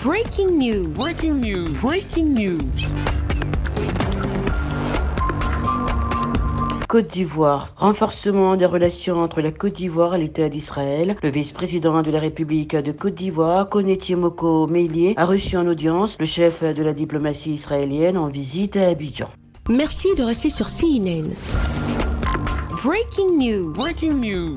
Breaking news. Breaking news. Breaking news. Côte d'Ivoire. Renforcement des relations entre la Côte d'Ivoire et l'État d'Israël. Le vice-président de la République de Côte d'Ivoire, Konétié Moko Meilié, a reçu en audience le chef de la diplomatie israélienne en visite à Abidjan. Merci de rester sur CNN. Breaking news. Breaking news.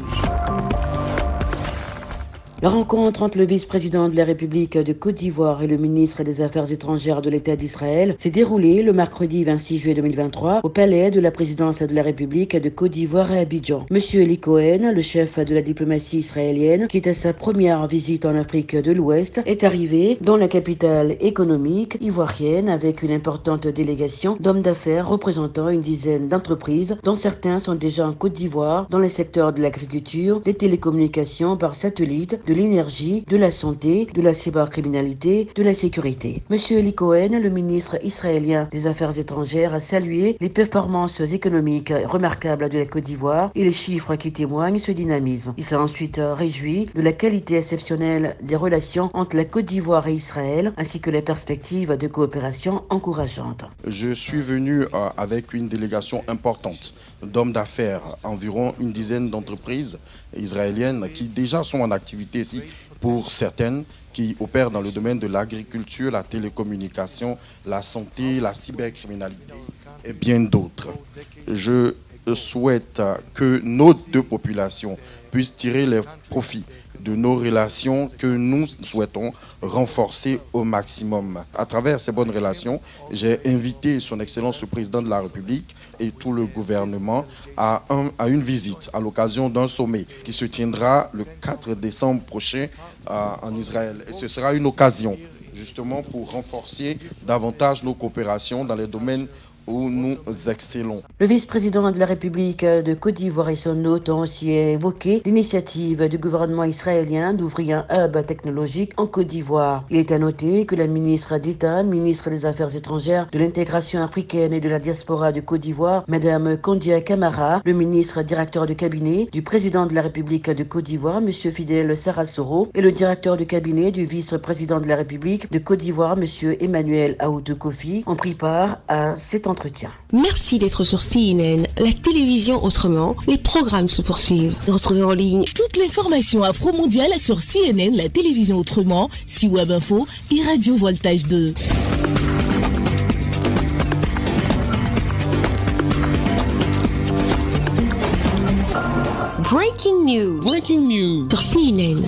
La rencontre entre le vice-président de la République de Côte d'Ivoire et le ministre des Affaires étrangères de l'État d'Israël s'est déroulée le mercredi 26 juillet 2023 au palais de la présidence de la République de Côte d'Ivoire à Abidjan. Monsieur Eli Cohen, le chef de la diplomatie israélienne, qui est à sa première visite en Afrique de l'Ouest, est arrivé dans la capitale économique ivoirienne avec une importante délégation d'hommes d'affaires représentant une dizaine d'entreprises, dont certains sont déjà en Côte d'Ivoire dans les secteurs de l'agriculture, des télécommunications par satellite, de l'énergie, de la santé, de la cybercriminalité, de la sécurité. Monsieur Eli Cohen, le ministre israélien des Affaires étrangères, a salué les performances économiques remarquables de la Côte d'Ivoire et les chiffres qui témoignent ce dynamisme. Il s'est ensuite réjoui de la qualité exceptionnelle des relations entre la Côte d'Ivoire et Israël, ainsi que les perspectives de coopération encourageantes. Je suis venu avec une délégation importante d'hommes d'affaires, environ une dizaine d'entreprises israéliennes qui déjà sont en activité ici, pour certaines qui opèrent dans le domaine de l'agriculture, la télécommunication, la santé, la cybercriminalité et bien d'autres. Je souhaite que nos deux populations puissent tirer les profits de nos relations que nous souhaitons renforcer au maximum. À travers ces bonnes relations, j'ai invité son Excellence le Président de la République et tout le gouvernement à une visite à l'occasion d'un sommet qui se tiendra le 4 décembre prochain en Israël. Et ce sera une occasion justement pour renforcer davantage nos coopérations dans les domaines où nous excellons. Le vice-président de la République de Côte d'Ivoire et son hôte ont aussi évoqué l'initiative du gouvernement israélien d'ouvrir un hub technologique en Côte d'Ivoire. Il est à noter que la ministre d'État, ministre des Affaires étrangères, de l'intégration africaine et de la diaspora de Côte d'Ivoire, Madame Kondia Camara, le ministre directeur de cabinet du président de la République de Côte d'Ivoire, Monsieur Fidel Sarasoro, et le directeur de cabinet du vice-président de la République de Côte d'Ivoire, Monsieur Emmanuel Aoudou Kofi, ont pris part à cet entretien. Merci d'être sur CNN, la télévision autrement. Les programmes se poursuivent. Retrouvez en ligne toute l'information afro-mondiale sur CNN, la télévision autrement, C-Web Info et Radio Voltage 2. Breaking news. Breaking news. sur CNN.